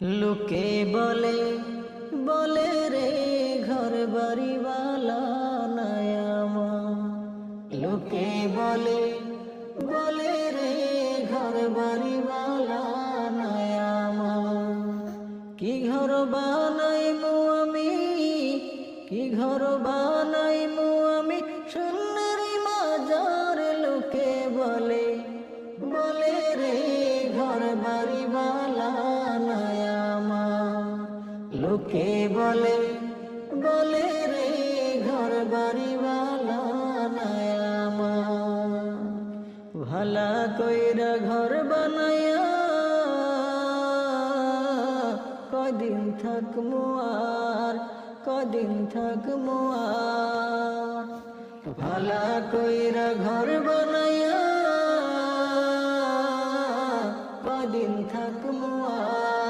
লোকে বলে বলে রে ঘর বাড়িওয়ালা নাই আমার। লোকে বলে বলে রে ঘর বাড়িওয়ালা নাই আমার। কি ঘর বানাইমু আমি, কি ঘর বানাইমু আমি সোনার মাজার। লোকে বলে বলে রে ঘর বাড়িওয়ালা নাই আমার। লোকে বলে বলে রে ঘর বাড়িওয়ালা নাই আমার। ভালা কইরা ঘর বানায়া কদিন থাকমু আর, কদিন থাকমু আর। ভালা কইরা ঘর বানায়া